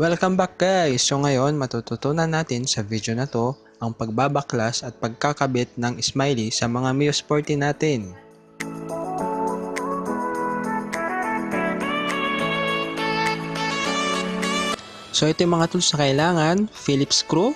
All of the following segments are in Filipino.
Welcome back guys! So ngayon matututunan natin sa video na to ang pagbabaklas at pagkakabit ng smiley sa mga Mio Sporty natin. So ito yung mga tools na kailangan, Phillips screw.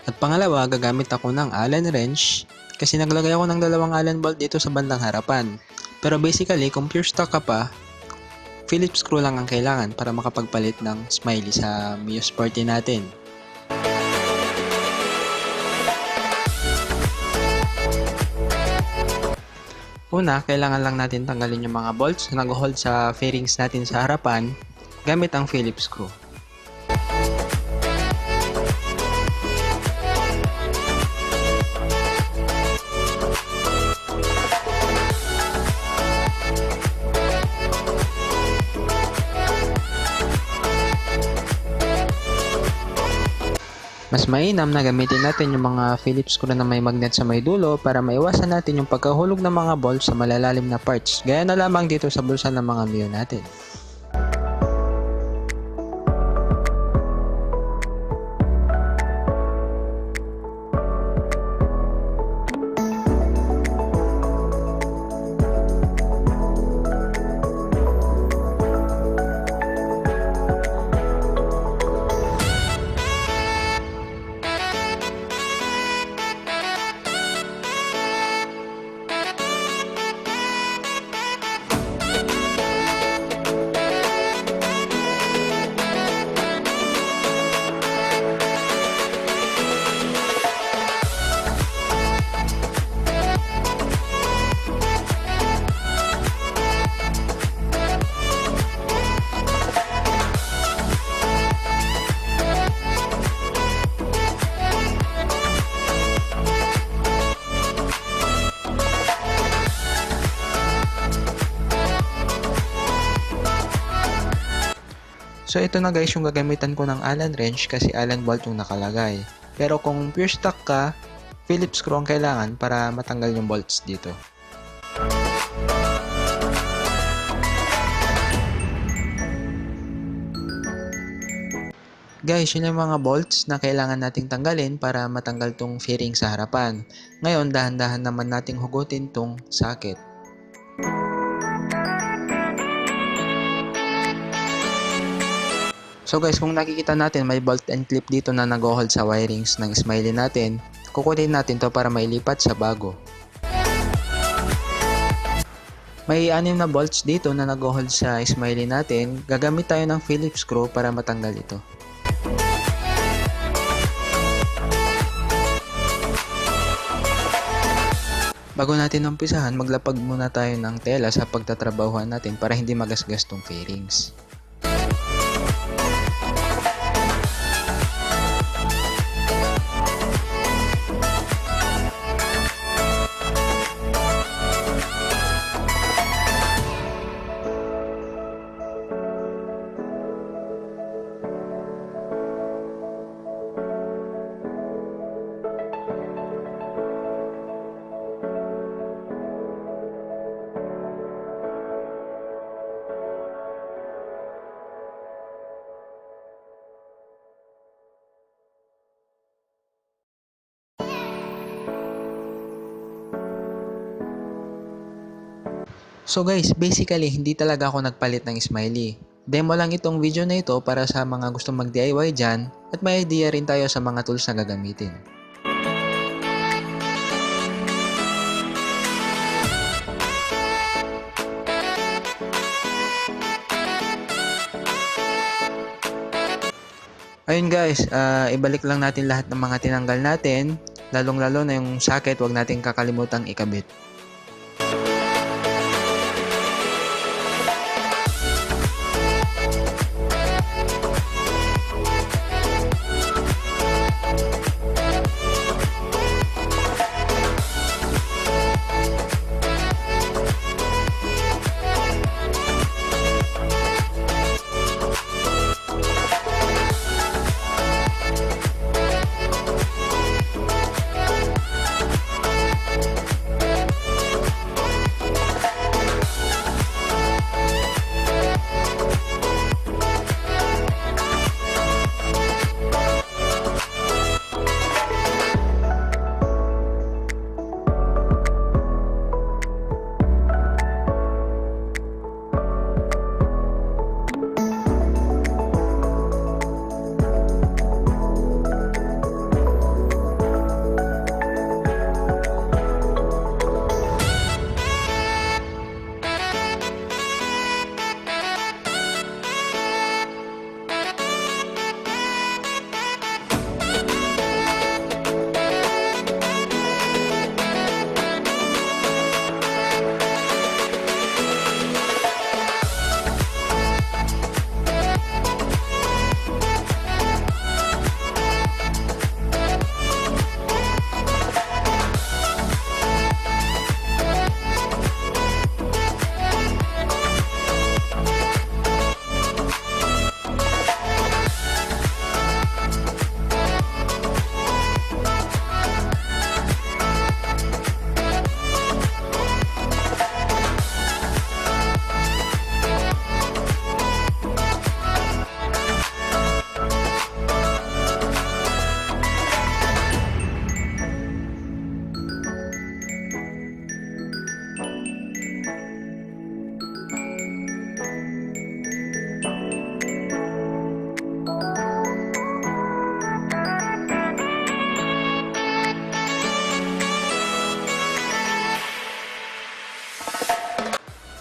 At pangalawa, gagamit ako ng Allen wrench kasi naglagay ako ng dalawang Allen bolt dito sa bandang harapan. Pero basically, kung pure stock ka pa, Phillips screw lang ang kailangan para makapagpalit ng smiley sa Mio Sporty natin. Una, kailangan lang natin tanggalin yung mga bolts na nag-hold sa fairings natin sa harapan gamit ang Phillips screw. Mas mainam na gamitin natin yung mga Phillips screw na may magnet sa may dulo para maiwasan natin yung pagkahulog ng mga bolts sa malalalim na parts. Gaya na lamang dito sa bulsa ng mga Mio natin. So ito na guys yung gagamitan ko ng Allen wrench kasi Allen bolt yung nakalagay. Pero kung pure stock ka, Phillips screw ang kailangan para matanggal yung bolts dito. Guys, yun yung mga bolts na kailangan nating tanggalin para matanggal tong fairing sa harapan. Ngayon, dahan-dahan naman nating hugutin tong socket. So guys, kung nakikita natin may bolt and clip dito na nag-hold sa wirings ng smiley natin, kukunin natin to para mailipat sa bago. May 6 na bolts dito na nag-hold sa smiley natin, gagamit tayo ng Phillips screw para matanggal ito. Bago natin umpisahan, maglapag muna tayo ng tela sa pagtatrabahuan natin para hindi magasgas tong fairings. So guys, basically hindi talaga ako nagpalit ng smiley. Demo lang itong video na ito para sa mga gustong mag-DIY dyan at may idea rin tayo sa mga tools na gagamitin. Ayun guys, ibalik lang natin lahat ng mga tinanggal natin, lalong-lalo na yung socket, wag natin kakalimutang ikabit.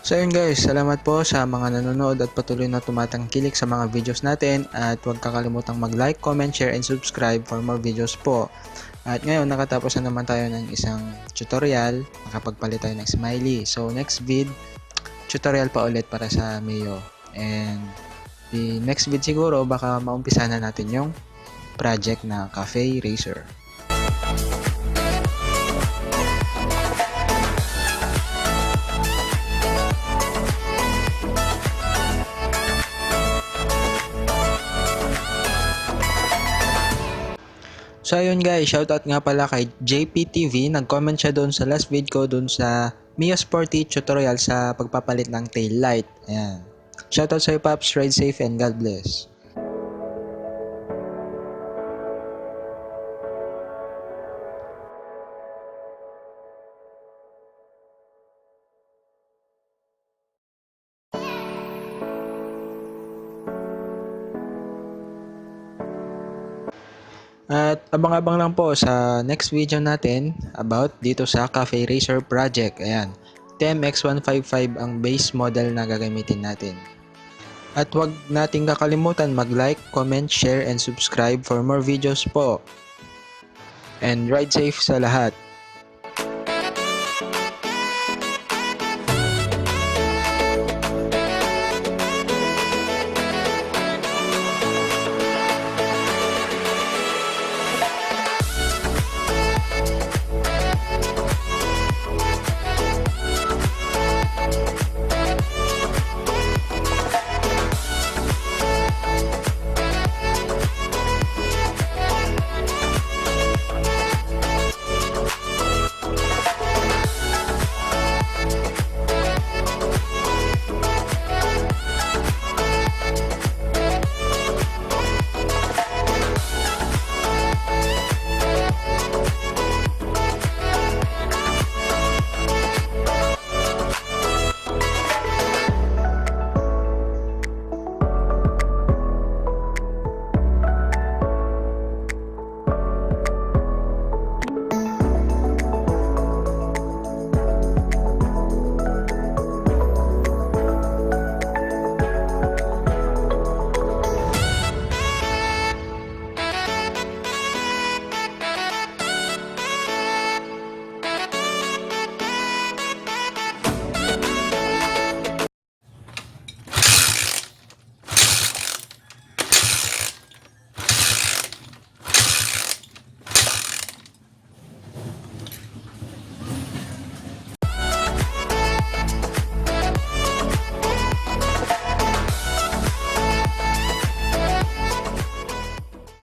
So yun guys, salamat po sa mga nanonood at patuloy na tumatangkilik sa mga videos natin at huwag kakalimutang mag-like, comment, share, and subscribe for more videos po. At ngayon nakatapos na naman tayo ng isang tutorial, nakapagpalit tayo ng smiley. So next tutorial pa ulit para sa Mio. And the next siguro baka maumpisa na natin yung project na cafe racer. So ayun guys, shoutout nga pala kay JPTV, nag-comment siya doon sa last video ko doon sa Mio Sporty tutorial sa pagpapalit ng tail light. Ayan. Shoutout sa iyo Paps, ride safe and God bless. At abang-abang lang po sa next video natin about dito sa Cafe Racer Project. Ayan, TMX155 ang base model na gagamitin natin. At huwag nating kakalimutan mag-like, comment, share, and subscribe for more videos po. And ride safe sa lahat.